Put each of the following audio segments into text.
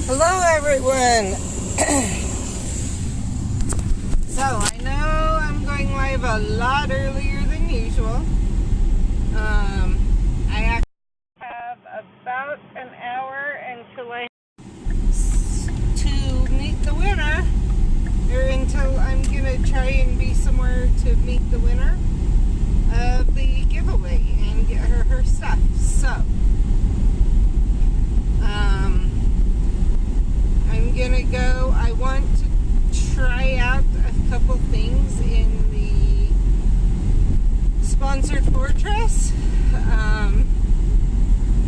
Hello everyone. So I know I'm going live a lot earlier than usual. I actually have about an hour until I to meet the winner, or until I'm gonna try and be somewhere to meet the winner of the giveaway and get her stuff. So I'm gonna go. I want to try out a couple things in the sponsored fortress,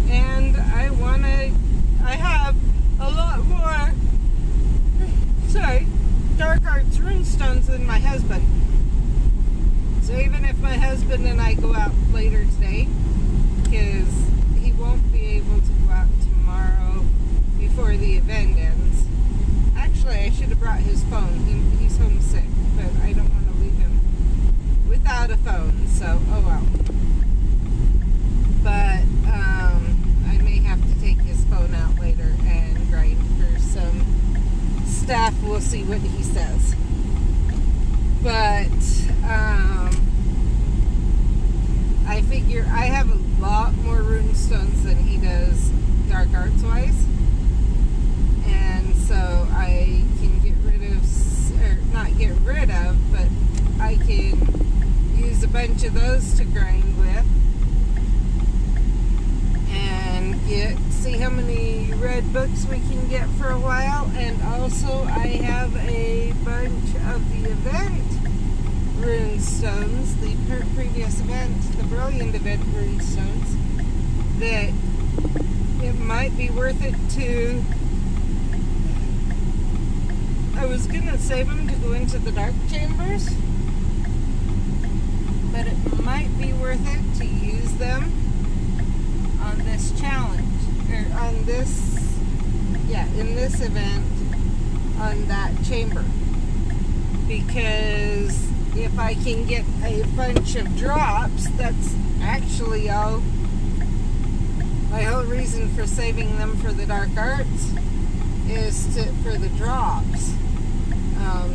and I have a lot more dark arts runestones than my husband. So even if my husband and I go out later today, because he won't be able to go out tomorrow before the event ends. Actually, I should have brought his phone. He's homesick, but I don't want to leave him without a phone, so oh well. But I may have to take his phone out later and grind for some stuff. We'll see what he says. But I figure I have a lot more runestones than he does dark arts wise, and so I can get rid of, or not get rid of, but I can use a bunch of those to grind with and see how many red books we can get for a while. And also I have a bunch of the event runestones, the previous event, the brilliant event runestones, that it might be worth it to. I was gonna save them to go into the dark chambers, but it might be worth it to use them on this challenge, or on this, in this event, on that chamber, because if I can get a bunch of drops, that's actually all. My whole reason for saving them for the dark arts is for the drops,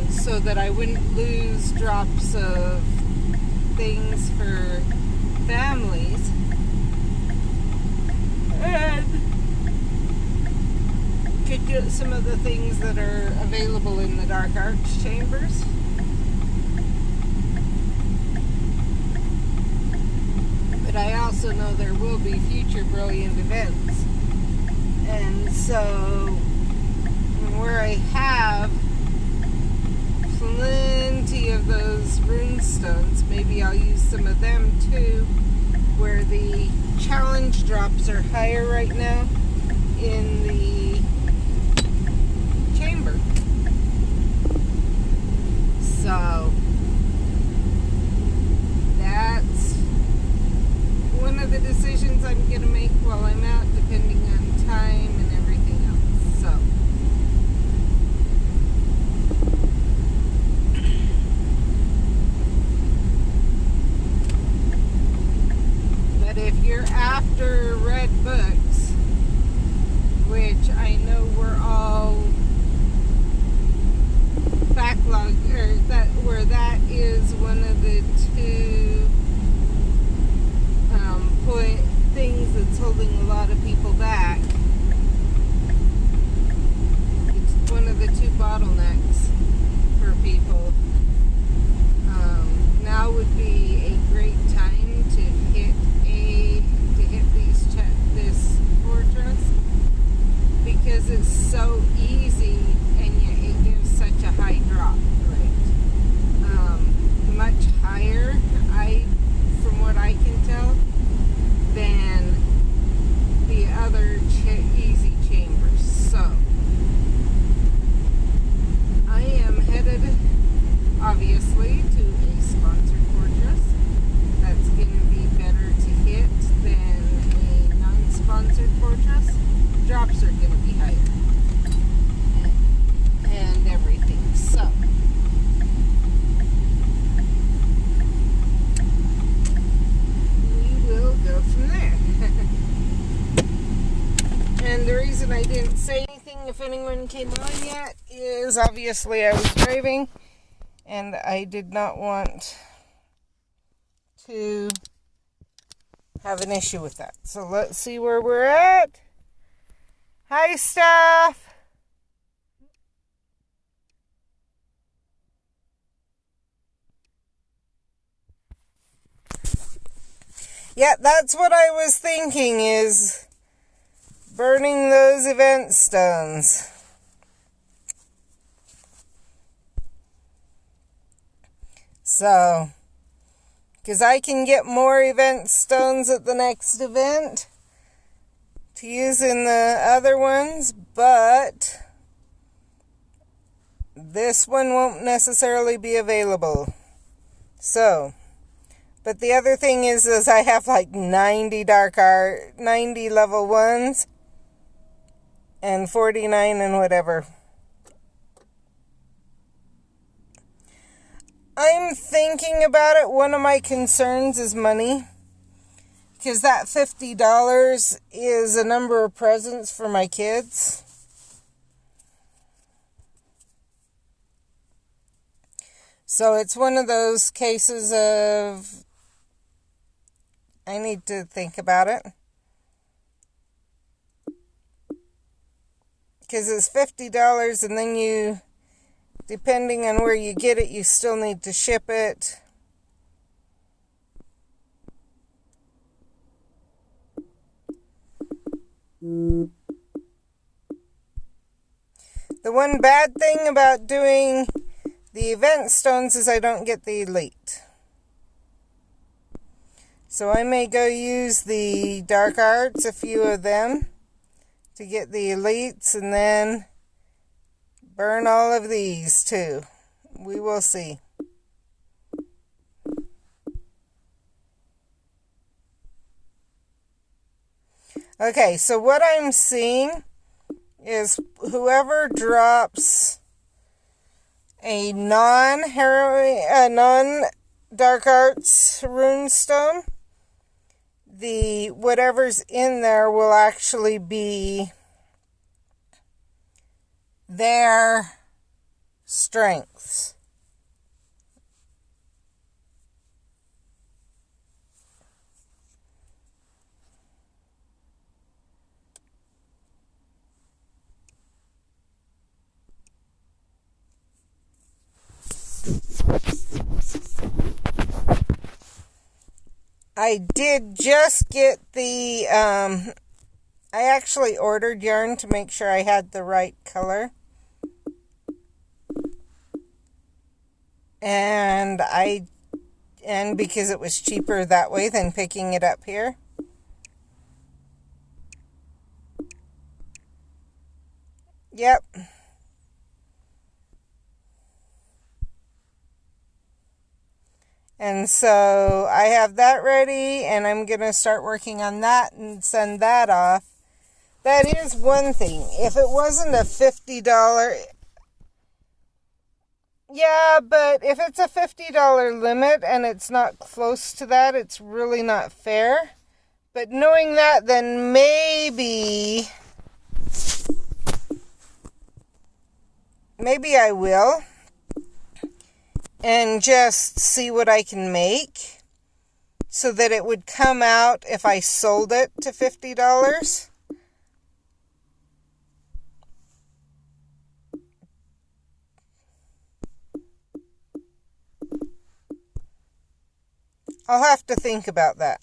so that I wouldn't lose drops of things for families, and could get some of the things that are available in the dark arts chambers. But I also know there will be future brilliant events, and so where I have plenty of those runestones, maybe I'll use some of them too, where the challenge drops are higher right now in the chamber. So that's one of the decisions I'm going to make while I'm out, depending on time and everything else. So but if you're after red books, which I know we're all backlogged, or that is one of the two things that's holding a lot of people back. It's one of the two bottlenecks for people. Now would be a great time to hit this fortress, because it's so easy and yet it gives such a high drop rate. Much higher, from what I can tell, than the other easy chambers. So I am headed, obviously, to a sponsored fortress. That's going to be better to hit than a non-sponsored fortress. Drops are going to be higher. if anyone came on yet, is obviously I was driving and I did not want to have an issue with that. So let's see where we're at. Hi, Steph. Yeah, that's what I was thinking, is burning those event stones. So, because I can get more event stones at the next event to use in the other ones, but this one won't necessarily be available. So, but the other thing is I have like 90 dark art, 90 level 1s, and 49 and whatever. I'm thinking about it. One of my concerns is money, because that $50 is a number of presents for my kids. So it's one of those cases of I need to think about it. Because it's $50 and then you, depending on where you get it, you still need to ship it. The one bad thing about doing the event stones is I don't get the elite. So I may go use the dark arts, a few of them, to get the elites, and then burn all of these too. We will see. Okay, so what I'm seeing is whoever drops a non-dark arts runestone, the whatever's in there will actually be their strengths. I did just get the, I actually ordered yarn to make sure I had the right color. And because it was cheaper that way than picking it up here. Yep. And so I have that ready, and I'm going to start working on that and send that off. That is one thing. If it wasn't a $50... Yeah, but if it's a $50 limit and it's not close to that, it's really not fair. But knowing that, then maybe I will. And just see what I can make so that it would come out if I sold it to $50. I'll have to think about that.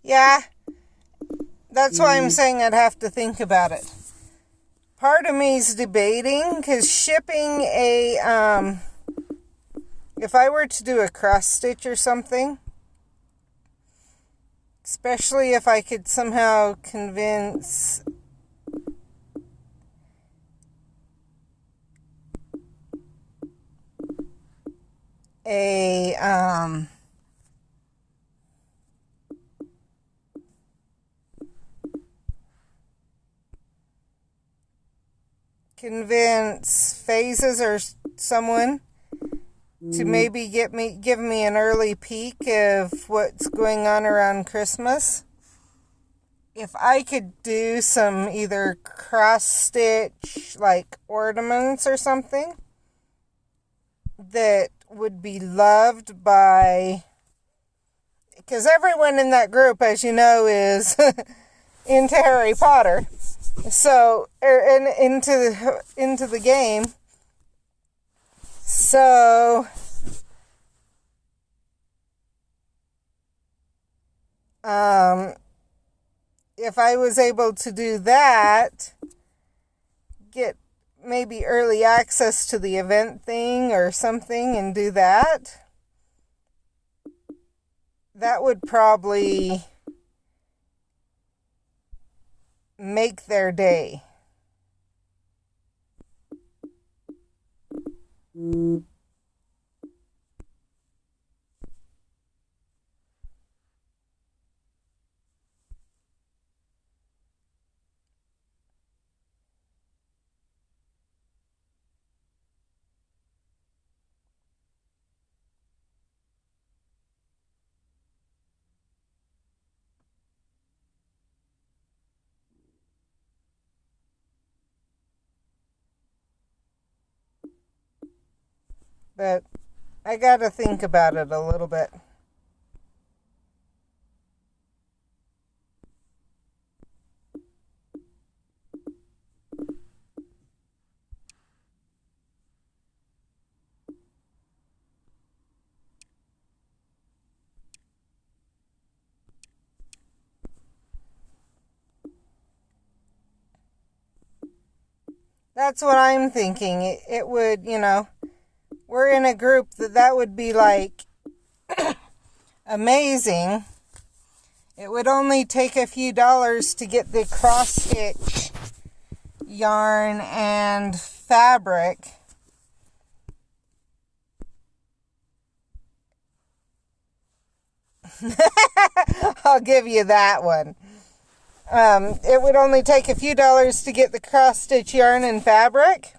Yeah, that's why I'm saying I'd have to think about it. Part of me is debating, because shipping a if I were to do a cross stitch or something, especially if I could somehow convince Phases or someone to maybe give me an early peek of what's going on around Christmas. If I could do some either cross stitch like ornaments or something that would be loved by, because everyone in that group, as you know, is into Harry Potter. So, and into the game. So, if I was able to do that, get maybe early access to the event thing or something and do that, that would probably make their day. But I gotta think about it a little bit. That's what I'm thinking. It would, we're in a group that would be like amazing. It would only take a few dollars to get the cross stitch yarn and fabric. I'll give you that one. It would only take a few dollars to get the cross stitch yarn and fabric,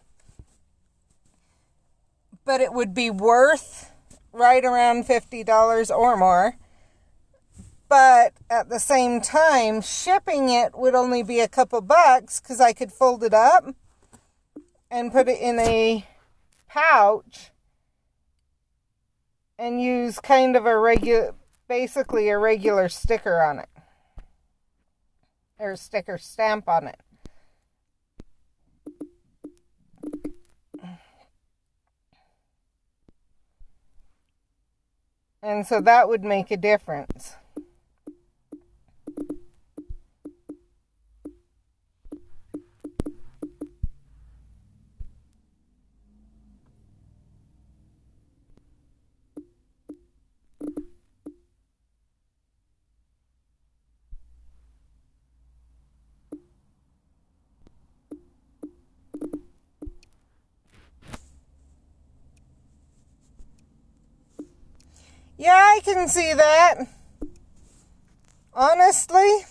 but it would be worth right around $50 or more. But at the same time, shipping it would only be a couple bucks because I could fold it up and put it in a pouch and use kind of basically a regular sticker on it. Or sticker stamp on it. And so that would make a difference. Yeah, I can see that. Honestly,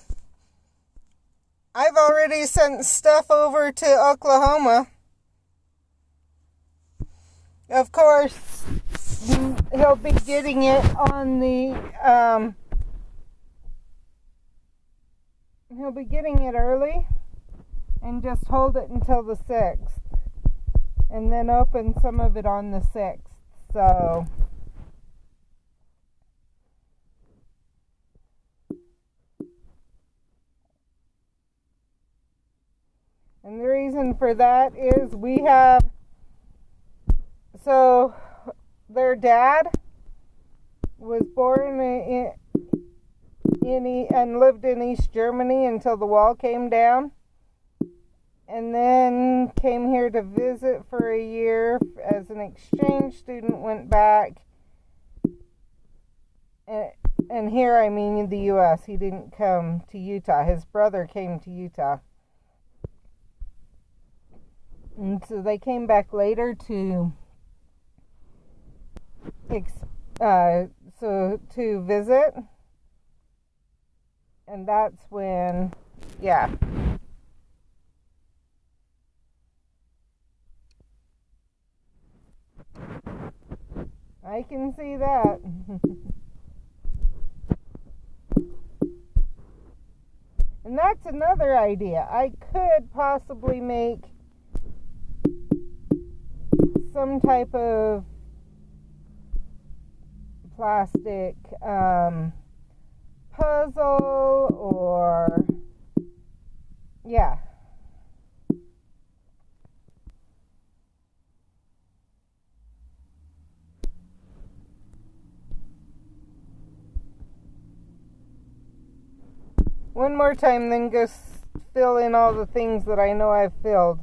I've already sent stuff over to Oklahoma. Of course, he'll be getting it on the, he'll be getting it early and just hold it until the 6th. And then open some of it on the 6th. So and the reason for that is their dad was born and lived in East Germany until the wall came down. and then came here to visit for a year as an exchange student, went back, and here I mean in the U.S. He didn't come to Utah. His brother came to Utah. And so they came back later to visit. And that's when, yeah. I can see that. And that's another idea. I could possibly make some type of plastic puzzle, or yeah. One more time, then go fill in all the things that I know I've filled.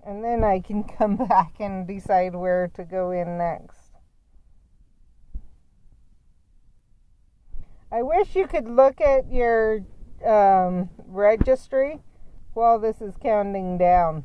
And then I can come back and decide where to go in next. I wish you could look at your registry while this is counting down.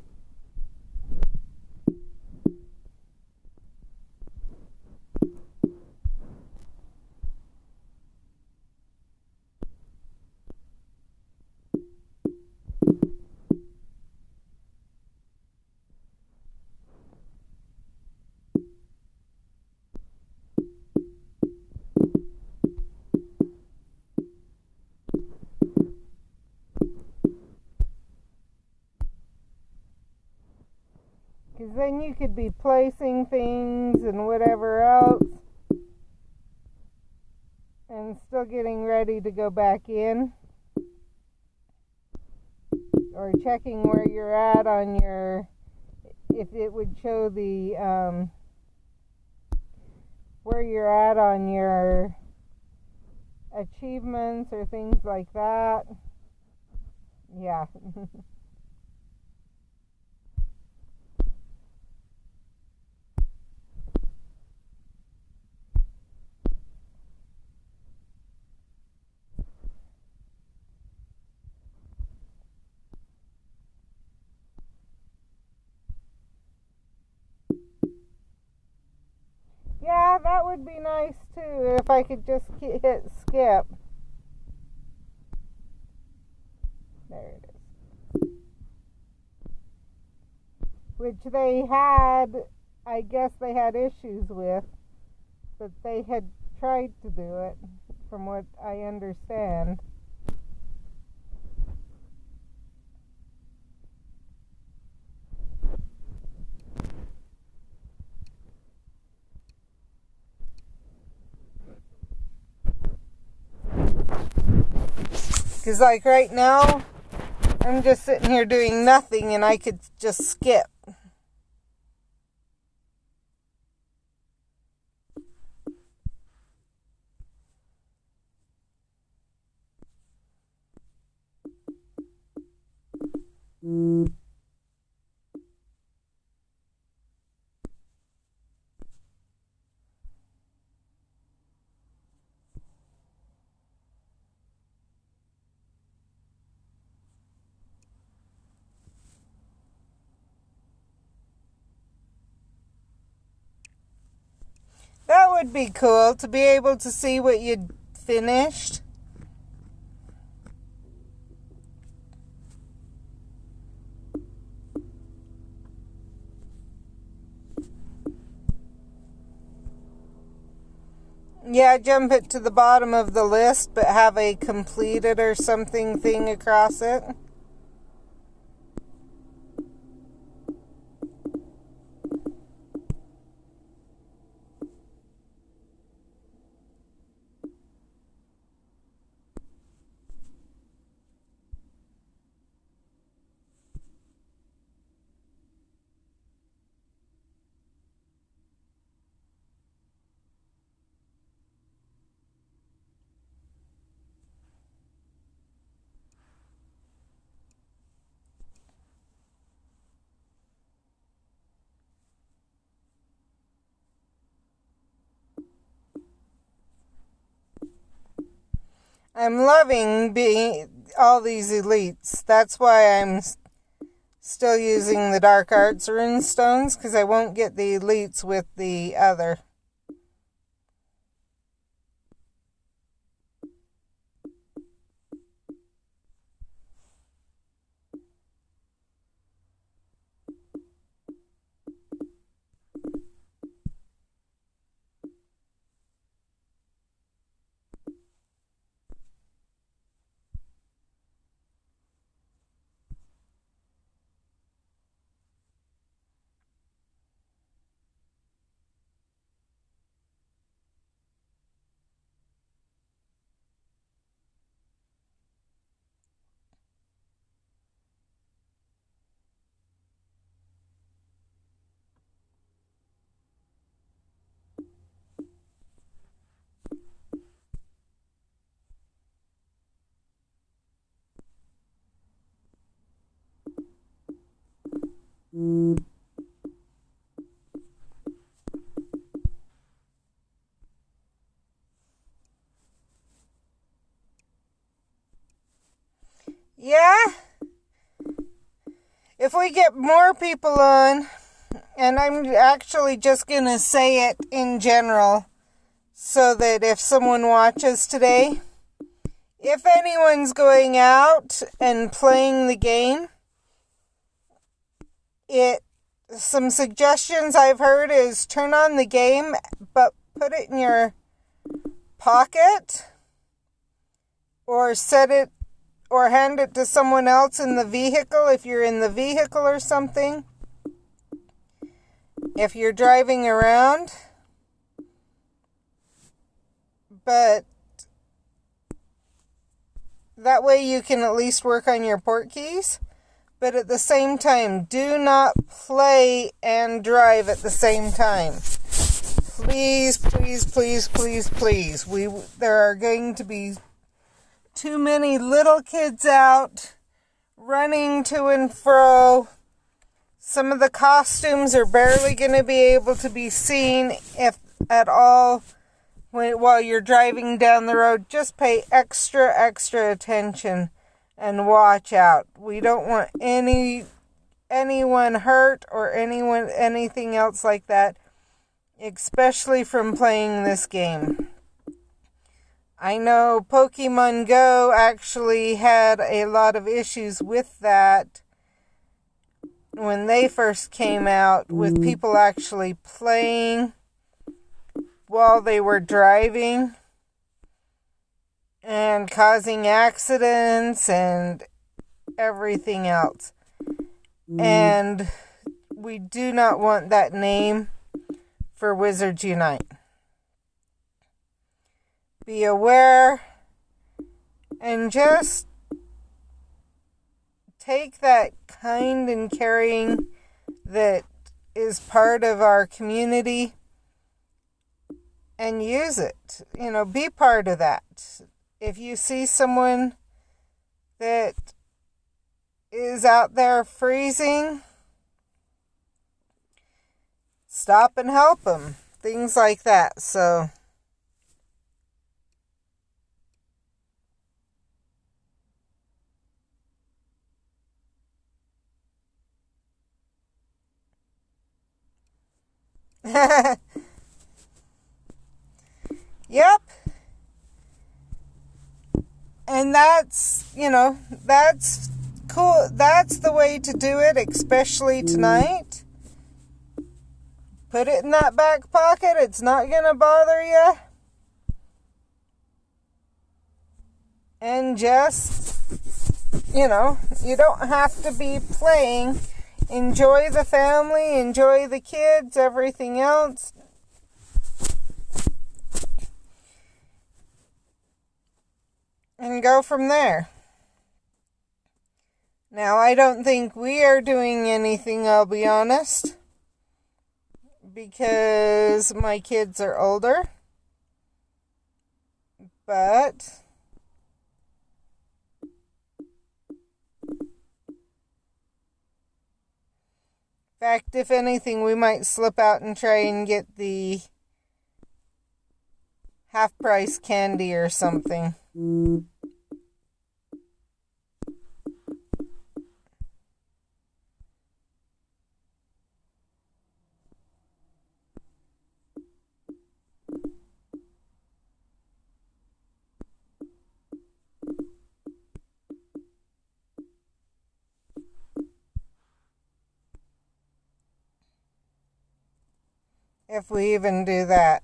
Because then you could be placing things and whatever else, and still getting ready to go back in, or checking where you're at on your, if it would show the where you're at on your achievements or things like that. Yeah. Yeah, that would be nice too, if I could just hit skip. There it is. Which they had, I guess they had issues with, but they had tried to do it, from what I understand. Because like right now, I'm just sitting here doing nothing and I could just skip. That would be cool, to be able to see what you'd finished. Yeah, jump it to the bottom of the list, but have a completed or something thing across it. I'm loving being all these elites. That's why I'm still using the Dark Arts rune stones, because I won't get the elites with the other. Yeah, if we get more people on, and I'm actually just going to say it in general, so that if someone watches today, if anyone's going out and playing the game, some suggestions I've heard is turn on the game, but put it in your pocket, or set it, or hand it to someone else in the vehicle if you're in the vehicle or something. If you're driving around. But that way you can at least work on your port keys. But at the same time, do not play and drive at the same time. Please, please, please, please, please. There are going to be too many little kids out running to and fro. Some of the costumes are barely going to be able to be seen, if at all, while you're driving down the road. Just pay extra attention and watch out. We don't want anyone hurt or anything else like that, especially from playing this game. I know Pokemon Go actually had a lot of issues with that when they first came out, with people actually playing while they were driving and causing accidents and everything else. And we do not want that name for Wizards Unite. Be aware and just take that kind and caring that is part of our community and use it. Be part of that. If you see someone that is out there freezing, stop and help them. Things like that. So yep. And that's cool. That's the way to do it, especially tonight. Put it in that back pocket. It's not going to bother you. And just, you don't have to be playing. Enjoy the family, enjoy the kids, everything else. And go from there. Now, I don't think we are doing anything, I'll be honest, because my kids are older. But in fact, if anything, we might slip out and try and get the half-price candy or something. If we even do that.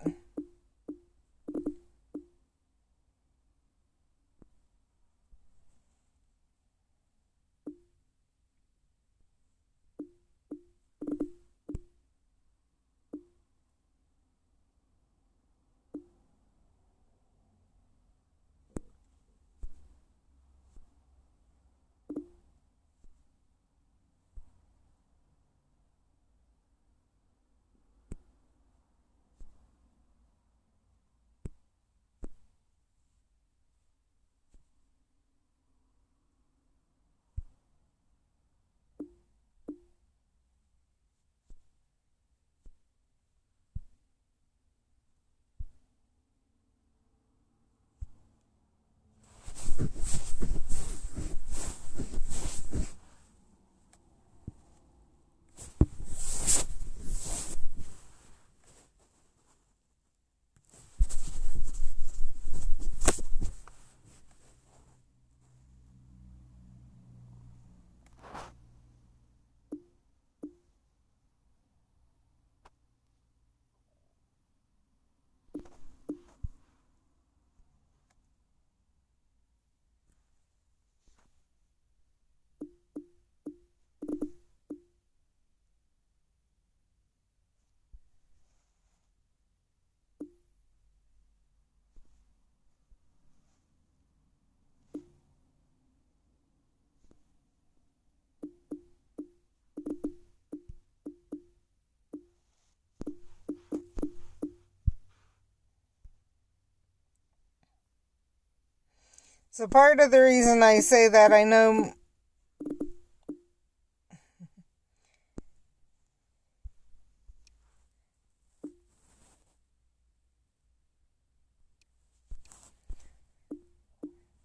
So part of the reason I say that, I know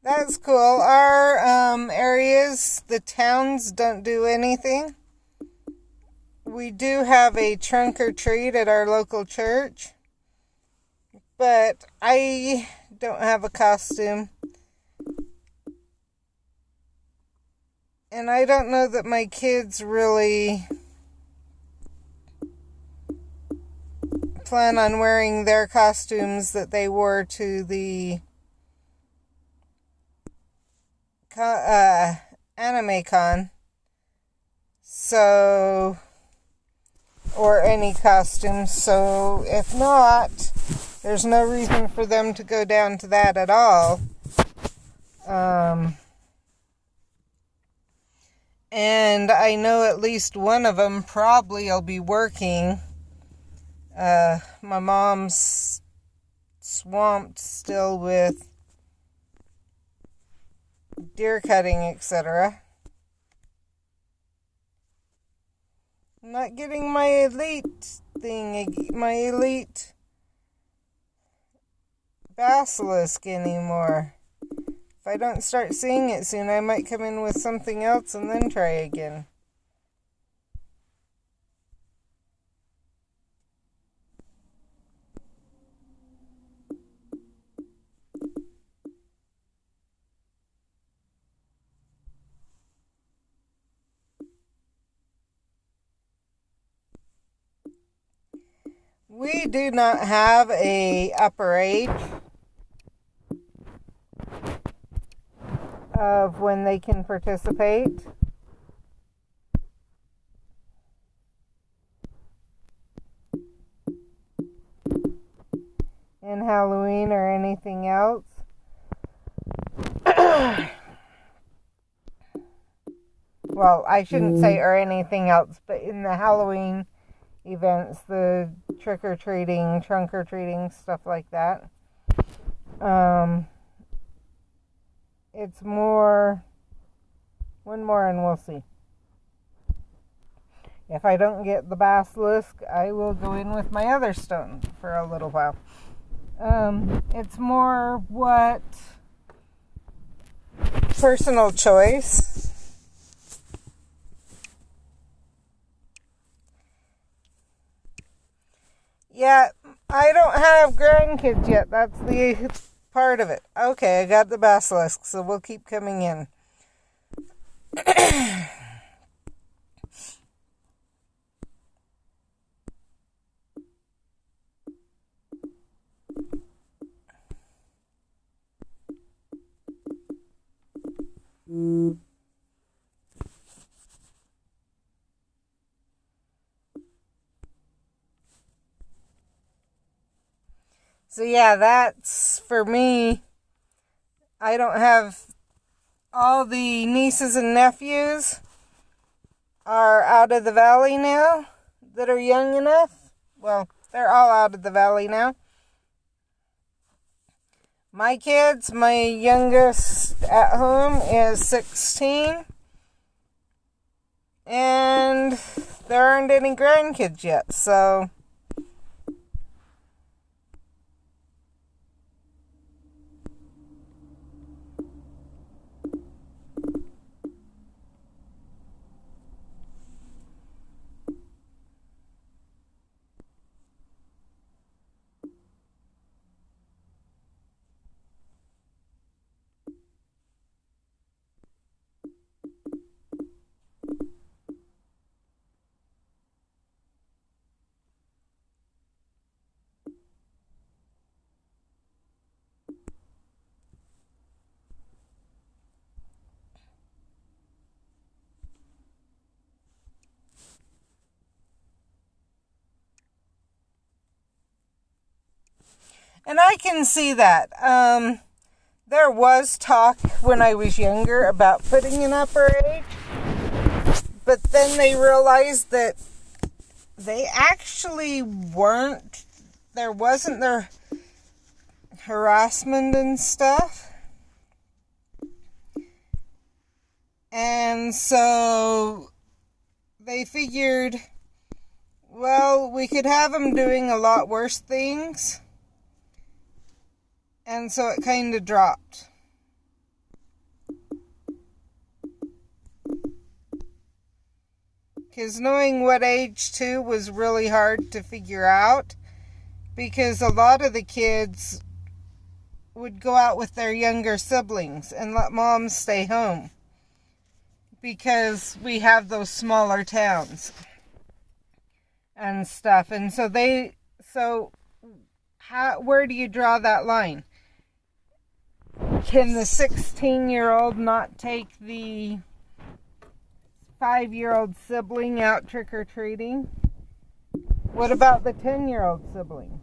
that's cool. Our areas, the towns don't do anything. We do have a trunk or treat at our local church, but I don't have a costume. And I don't know that my kids really plan on wearing their costumes that they wore to the anime con. So, or any costumes. So if not, there's no reason for them to go down to that at all. And I know at least one of them probably will be working. My mom's swamped still with deer cutting, etc. I'm not getting my elite basilisk anymore. If I don't start seeing it soon, I might come in with something else and then try again. We do not have a upper age of when they can participate. In Halloween or anything else. Well, I shouldn't say or anything else, but in the Halloween events, the trick-or-treating, trunk-or-treating, stuff like that. It's more, one more and we'll see. If I don't get the basilisk, I will go in with my other stone for a little while. It's more what personal choice. Yeah, I don't have grandkids yet. That's the part of it. Okay, I got the basilisk, so we'll keep coming in. So yeah, that's for me. I don't have all the nieces and nephews are out of the valley now that are young enough. Well, they're all out of the valley now. My kids, my youngest at home is 16. And there aren't any grandkids yet, so... And I can see that. There was talk when I was younger about putting an upper age, but then they realized that they actually weren't. There wasn't their harassment and stuff. And so they figured, well, we could have them doing a lot worse things. And so it kind of dropped. Because knowing what age too was really hard to figure out. Because a lot of the kids would go out with their younger siblings and let moms stay home. Because we have those smaller towns and stuff. And so where do you draw that line? Can the 16-year-old not take the 5-year-old sibling out trick-or-treating? What about the 10-year-old sibling?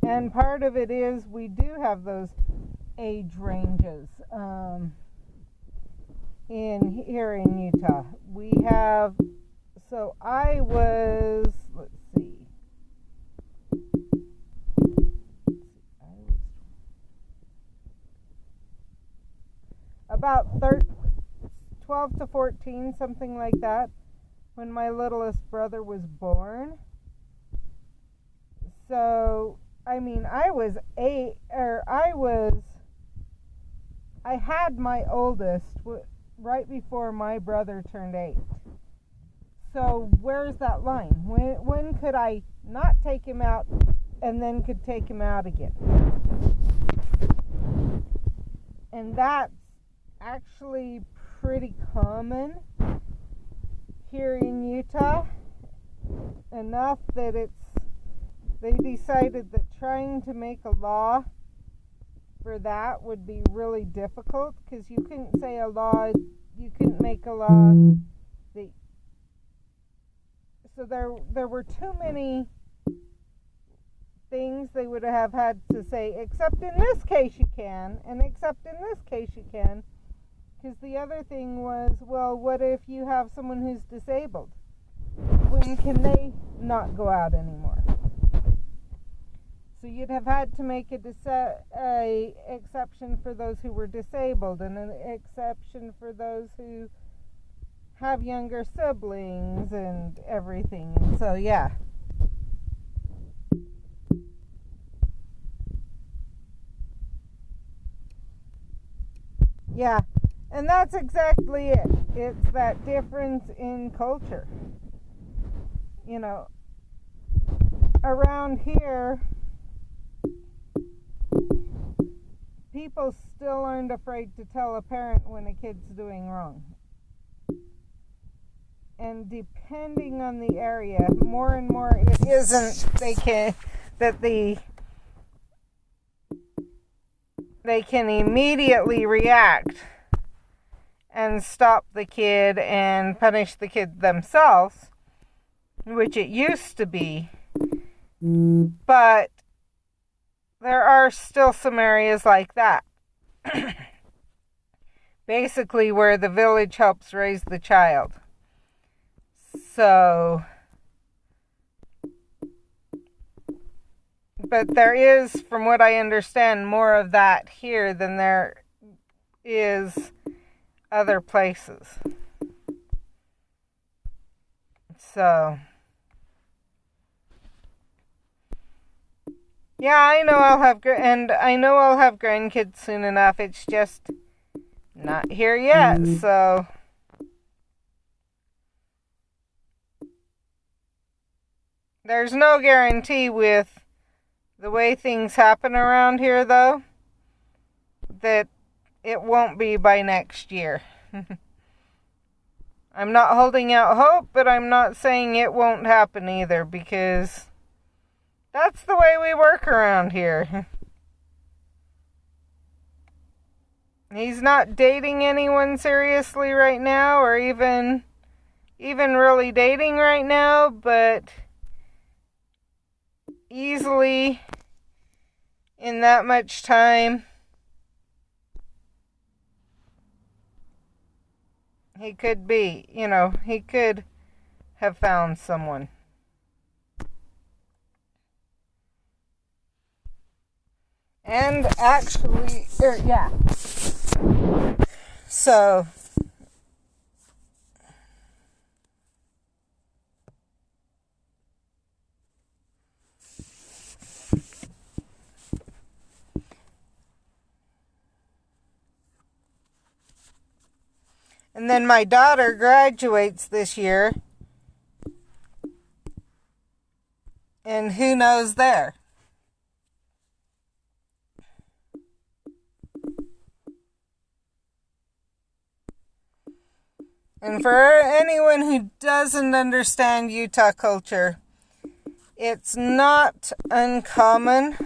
And part of it is we do have those age ranges here in Utah. We have, so I was, let's see. About 12 to 14, something like that, when my littlest brother was born. So, I mean, I had my oldest right before my brother turned 8. So, where's that line? When could I not take him out and then could take him out again? And that's actually pretty common here in Utah, enough that they decided that trying to make a law for that would be really difficult, because you couldn't make a law that, so there were too many things they would have had to say, except in this case you can, and except in this case you can. Because the other thing was, well, what if you have someone who's disabled? When can they not go out anymore? So you'd have had to make a exception for those who were disabled, and an exception for those who have younger siblings and everything. And so, yeah. Yeah, and that's exactly it. It's that difference in culture. You know, around here, people still aren't afraid to tell a parent when a kid's doing wrong. And depending on the area, more and more it isn't they can immediately react and stop the kid and punish the kid themselves, which it used to be. But there are still some areas like that. Basically where the village helps raise the child. So, but there is, from what I understand, more of that here than there is other places. So, yeah, I know I'll have grandkids soon enough. It's just not here yet. So, there's no guarantee with the way things happen around here, though, that it won't be by next year. I'm not holding out hope, but I'm not saying it won't happen either, because that's the way we work around here. He's not dating anyone seriously right now, or even really dating right now, but easily in that much time he could have found someone. And actually, yeah. So, and then my daughter graduates this year. And who knows there? And for anyone who doesn't understand Utah culture, it's not uncommon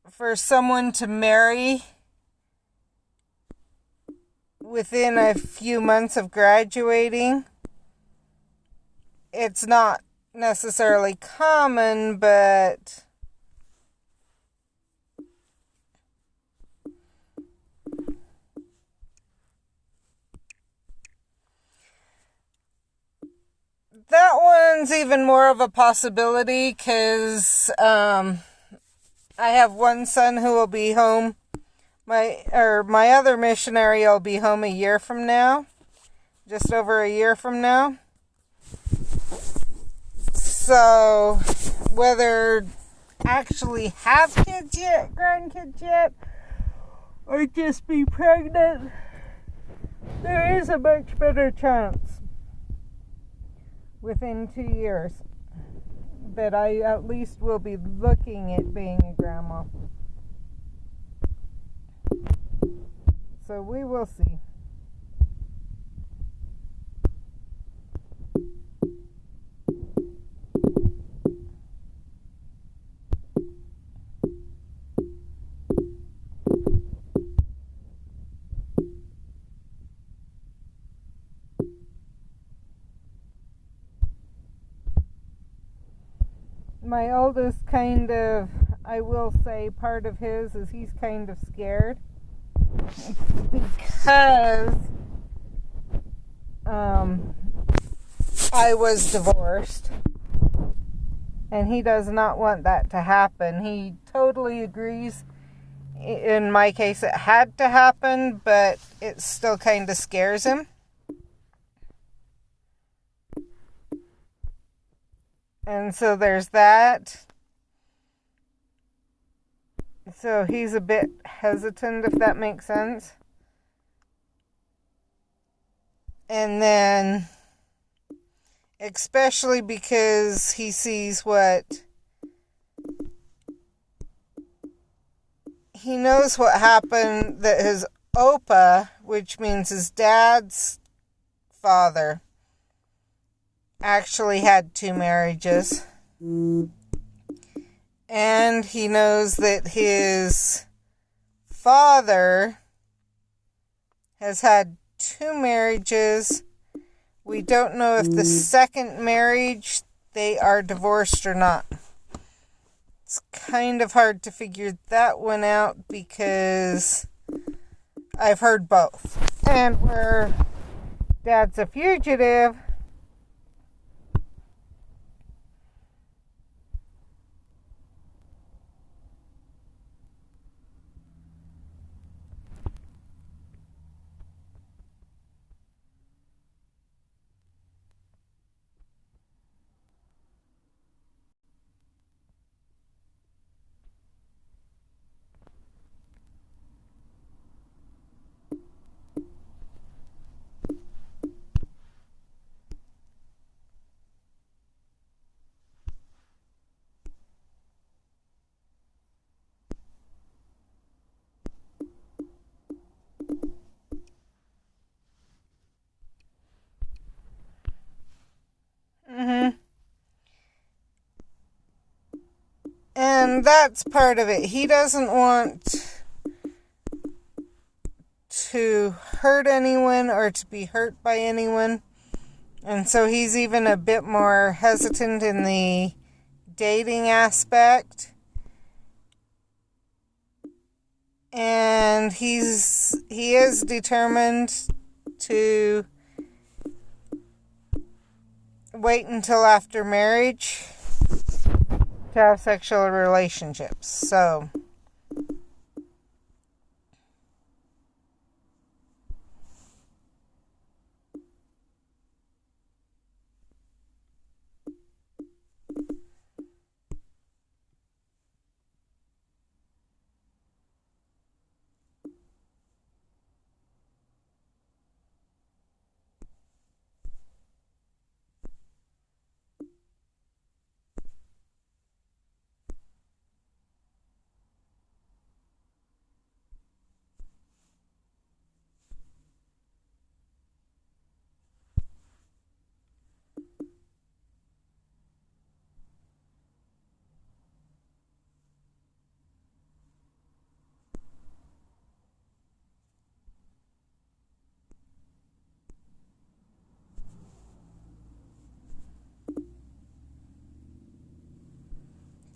for someone to marry within a few months of graduating. It's not necessarily common, but that one's even more of a possibility, because I have one son who will be home. My other missionary will be home a year from now, just over a year from now. So, whether actually have kids yet, grandkids yet, or just be pregnant, there is a much better chance within 2 years that I at least will be looking at being a grandma. So we will see. My oldest I will say, part of his is he's kind of scared. Because I was divorced. And he does not want that to happen. He totally agrees. In my case, it had to happen, but it still kind of scares him. And so there's that. So he's a bit hesitant, if that makes sense. And then, especially because he sees what he knows what happened, that his Opa, which means his dad's father, actually had 2 marriages. And he knows that his father has had 2 marriages. We don't know if the second marriage they are divorced or not. It's kind of hard to figure that one out because I've heard both. And where Dad's a fugitive, and that's part of it. He doesn't want to hurt anyone or to be hurt by anyone. And so he's even a bit more hesitant in the dating aspect. And he is determined to wait until after marriage to have sexual relationships. So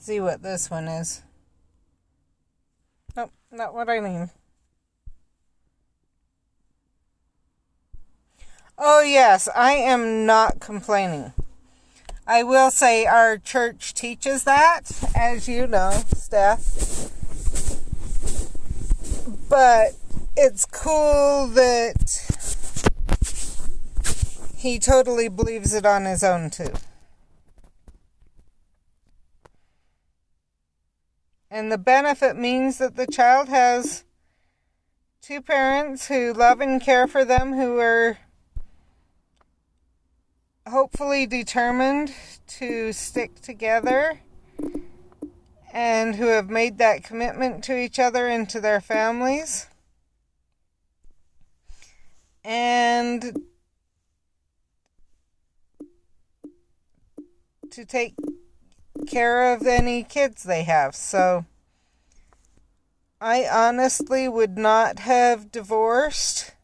see what this one is. Nope, not what I need. Oh yes, I am not complaining. I will say our church teaches that, as you know, Steph. But it's cool that he totally believes it on his own too. And the benefit means that the child has 2 parents who love and care for them, who are hopefully determined to stick together and who have made that commitment to each other and to their families. And to take care of any kids they have. So I honestly would not have divorced.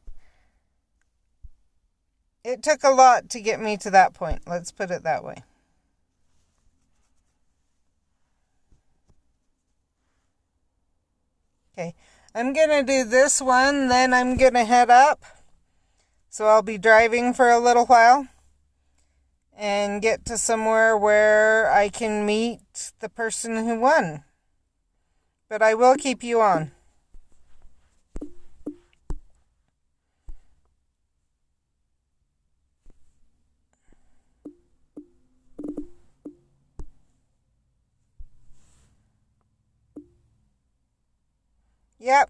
It took a lot to get me to that point. Let's put it that way. Okay, I'm going to do this one, then I'm going to head up. So I'll be driving for a little while and get to somewhere where I can meet the person who won. But I will keep you on. Yep.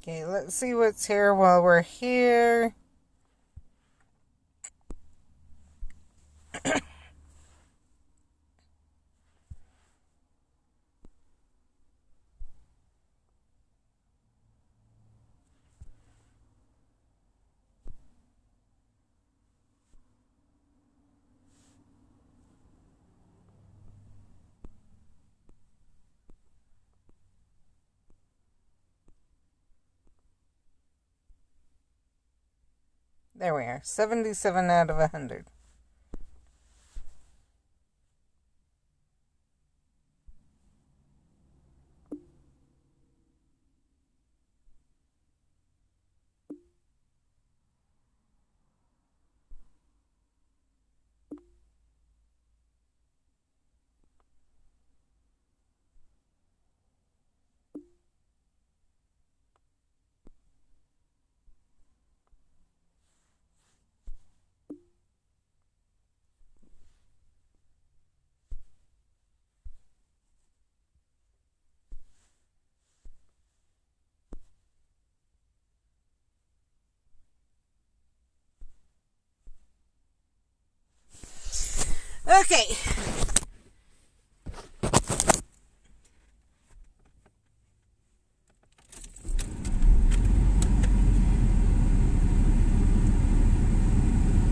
Okay, let's see what's here while we're here. There we are, 77 out of 100. Okay.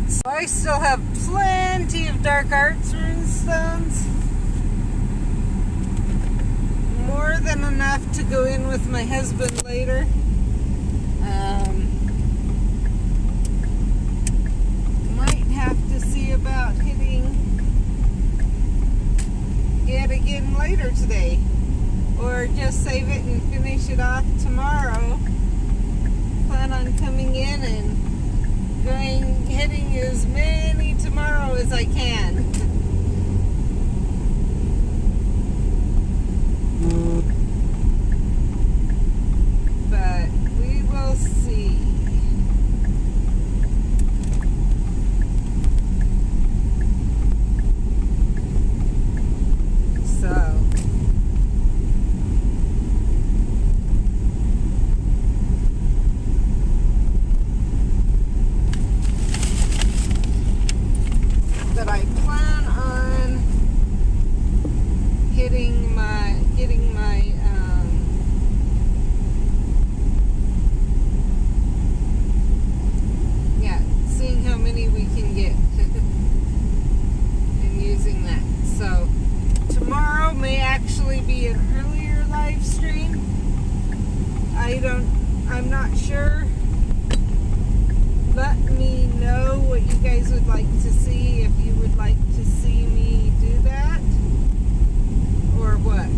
So I still have plenty of dark arts runestones. More than enough to go in with my husband later. Might have to see about hitting it again later today, or just save it and finish it off tomorrow. Plan on coming in and hitting as many tomorrow as I can. But we will see. So but I plan on getting my seeing how many we can get and using that. So tomorrow may actually be an earlier live stream. I'm not sure. Let me know what you guys would like to see, if you would like to see me do that or what.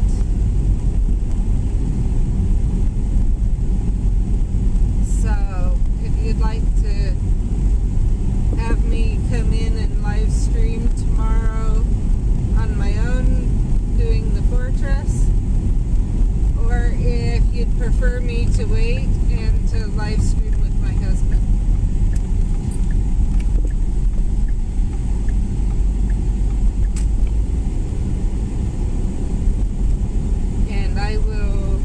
So if you'd like to have me come in and live stream tomorrow on my own doing the fortress, or if you'd prefer me to wait and to live stream with my husband. And I will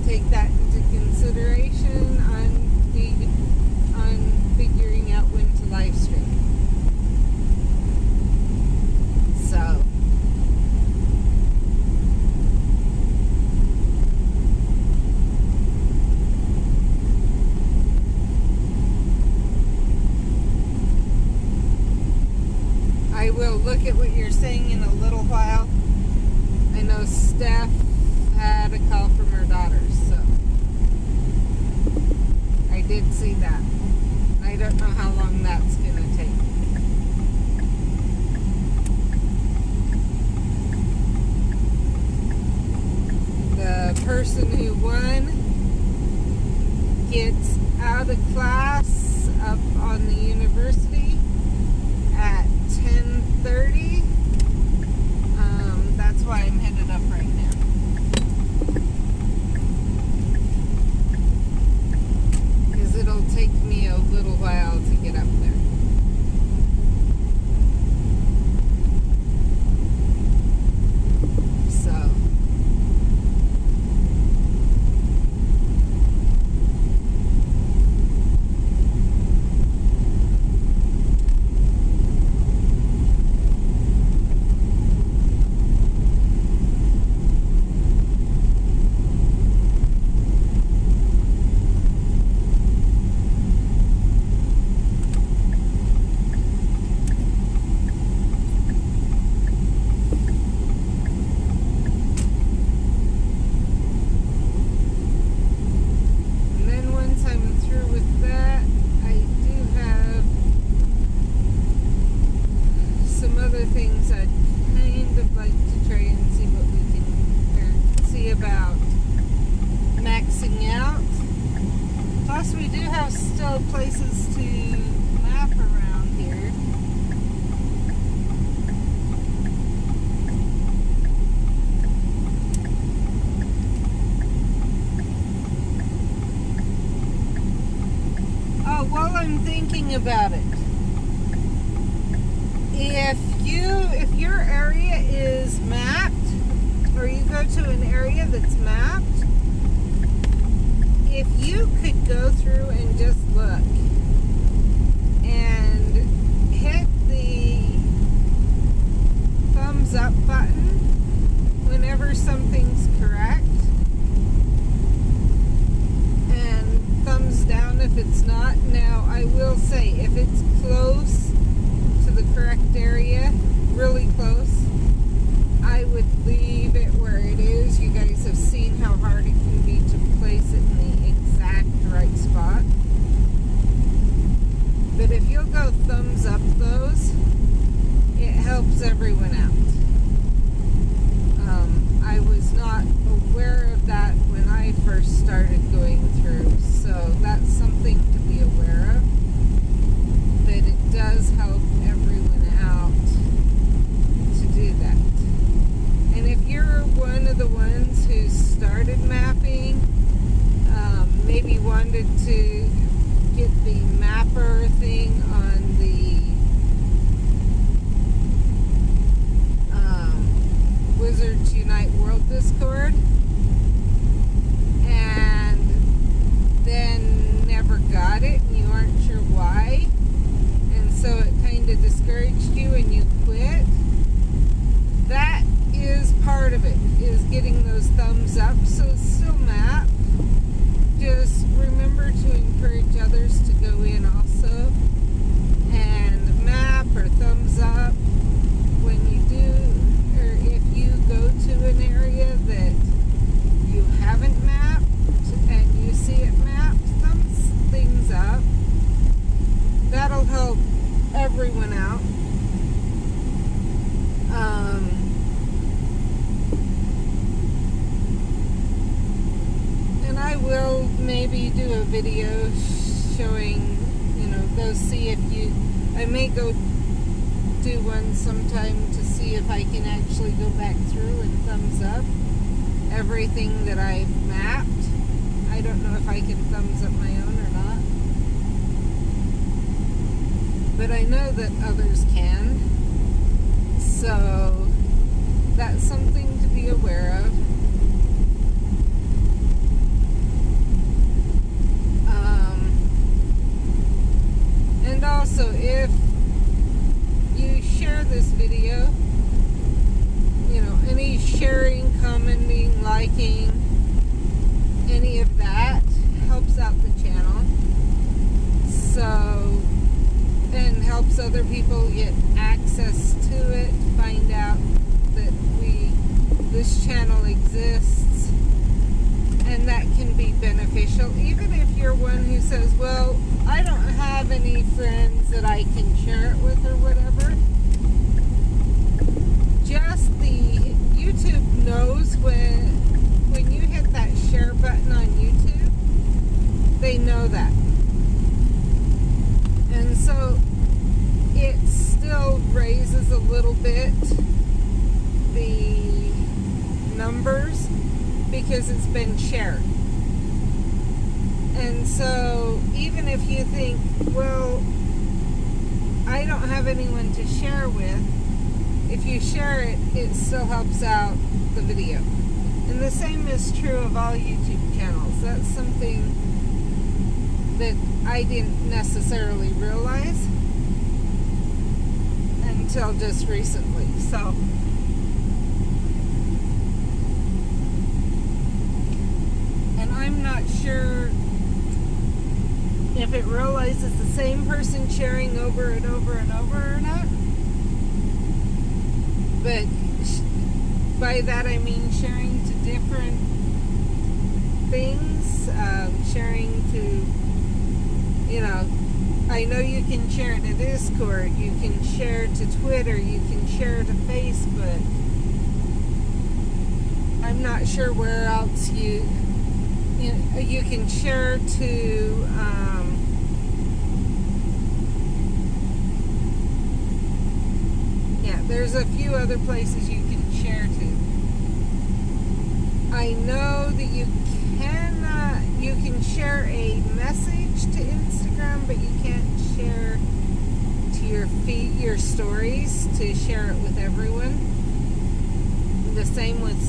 take that into consideration on figuring out when to live stream. So I will look at what you're saying in a little while. I know Steph had a call from her daughter, so I did see that. I don't know how long that's going person who won gets out of class up on the university at 10:30. That's why I'm headed up right now. Because it'll take me a little while to get up there. Things I'd kind of like to try and see what we can see about maxing out. Plus we do have still places to map around here. Oh, while I'm thinking about it, if your area is mapped, or you go to an area that's mapped, if you could go through and just look and hit the thumbs up button whenever something's correct, and thumbs down if it's not. Now I will say, if it's close to the correct area, really close, I would leave it where it is. You guys have seen how hard it can be to place it in the exact right spot. But if you'll go thumbs up those, it helps everyone out. I was not aware of that when I first started going through, so that's something to be aware of, that it does help everyone out to do that. And if you're one of the ones who started mapping, maybe wanted to get the mapper thing on the Wizards Unite World Discord, and then never got it and you aren't sure why, and so it kind of discouraged you and you quit, that is part of it, is getting those thumbs up. So it's still map. Just remember to encourage others to go in also and map or thumbs up when you do, or if you go to an area that you haven't mapped and you see it mapped, thumbs things up. That'll help everyone out. And I will maybe do a video showing, go see if you, I may go do one sometime to see if I can actually go back through and thumbs up everything that I've mapped. I don't know if I can thumbs up my own or not, but I know that others can, so that's something to be aware of. And also, if you share this video, any sharing, commenting, liking, any of that helps out the channel. So, and helps other people get access to it, find out that this channel exists, and that can be beneficial. Even if you're one who says, well, I don't have any friends that I can share it with or whatever, just the YouTube knows when you hit that that. And so it still raises a little bit the numbers because it's been shared. And so even if you think, well, I don't have anyone to share with, if you share it, it still helps out the video. And the same is true of all YouTube channels. That's something that I didn't necessarily realize until just recently. So and I'm not sure if it realizes the same person sharing over and over and over or not. But by that I mean sharing to different things, sharing to, I know you can share to Discord, you can share to Twitter, you can share to Facebook. I'm not sure where else you can share to, there's a few other places you can share to. I know that you can share a message to Instagram, but you can't share to your feed, your stories, to share it with everyone. The same with,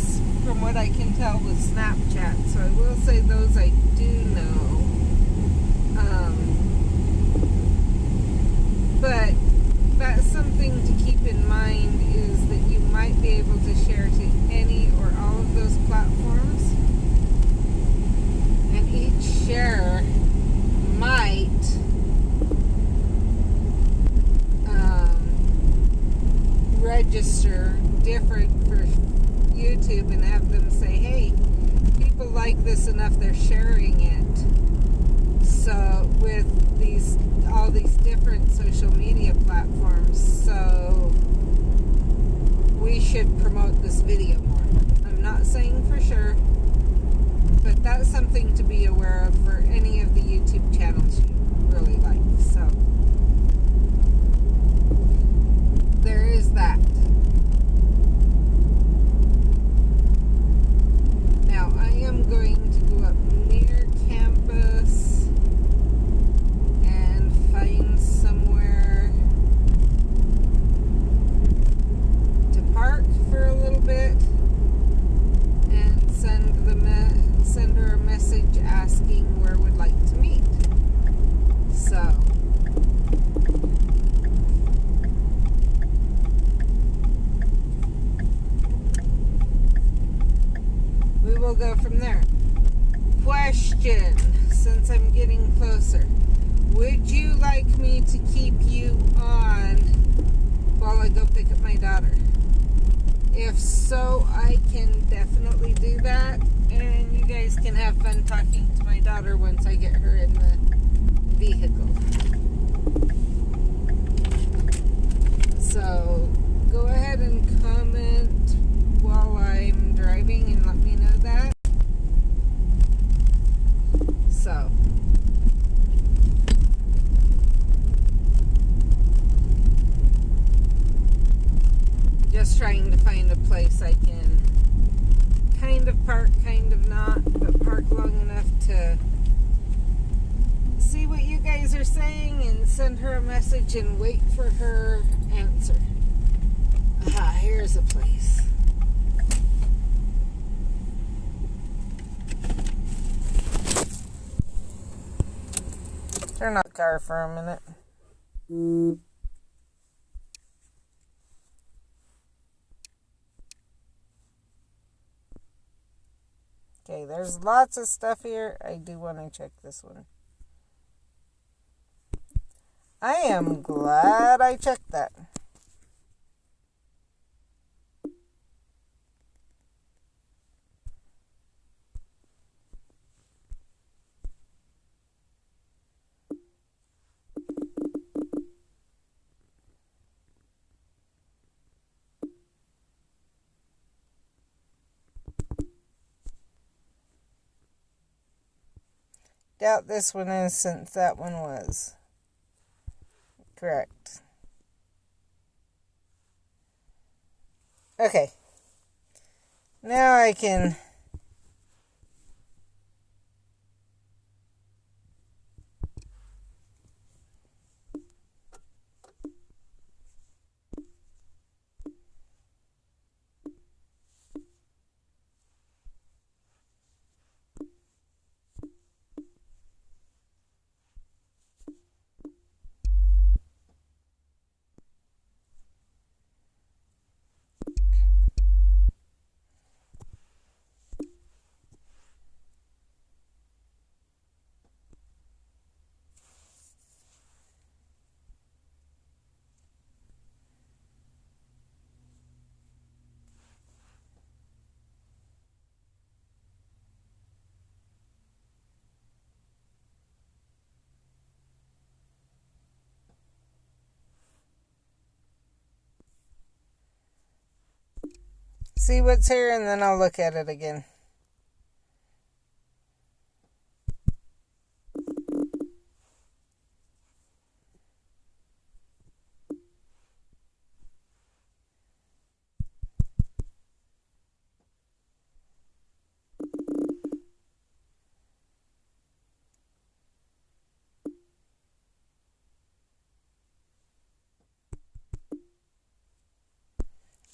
from what I can tell, with Snapchat. So I will say those I do know. But that's something to keep in mind, is that you might be able to share to any or all of those platforms, and each share might register different for YouTube and have them say, hey, people like this enough, they're sharing it. So with all these different social media platforms, so we should promote this video more. I'm not saying for sure, but that's something to be aware of for any of the YouTube channels you really like. So there is that. Now I am going to go up near campus and find somewhere to park for a little bit and send her a message asking where we'd like to meet. So we will go from there. Question, since I'm getting closer, would you like me to keep you on while I go pick up my daughter? If so, I can definitely do that, and you guys can have fun talking to my daughter once I get her in the vehicle. So go ahead and comment while I'm driving and let me know that. So just trying to find a place I can kind of park, kind of not, but park long enough to see what you guys are saying and send her a message and wait for her answer. Aha, here's a place. Turn off the car for a minute. Okay, there's lots of stuff here. I do want to check this one. I am glad I checked that. doubt this one is, since that one was. Correct. Okay. Now I can see what's here, and then I'll look at it again.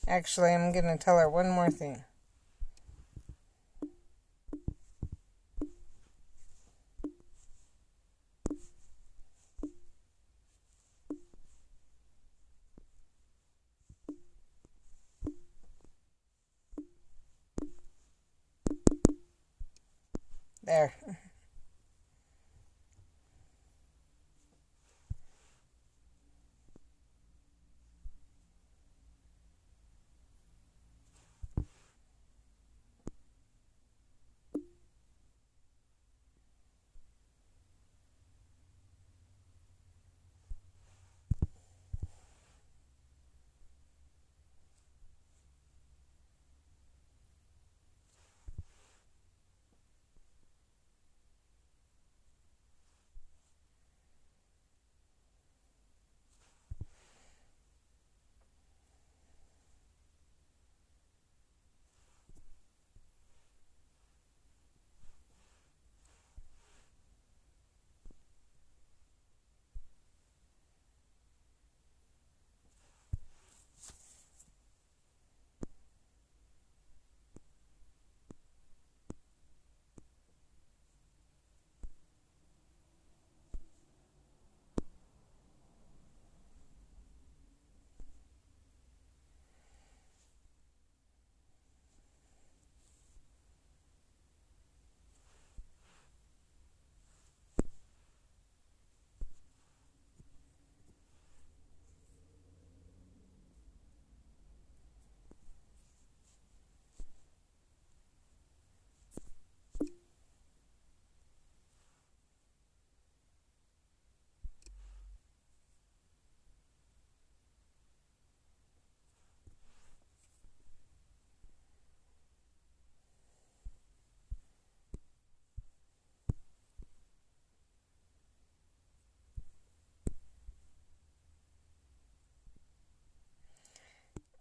Actually, I'm going to tell her one more thing. There.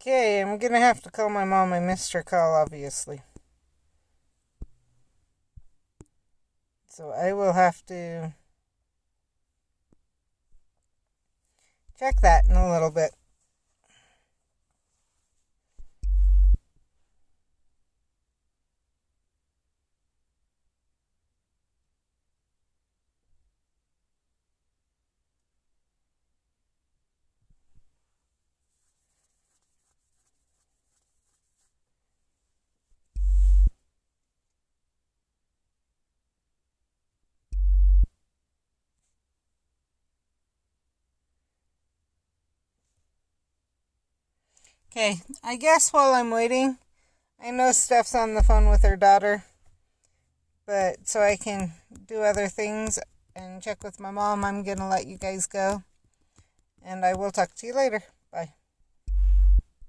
Okay, I'm going to have to call my mom. I missed her call, obviously. So I will have to check that in a little bit. Okay, I guess while I'm waiting, I know Steph's on the phone with her daughter, but so I can do other things and check with my mom, I'm going to let you guys go, and I will talk to you later. Bye.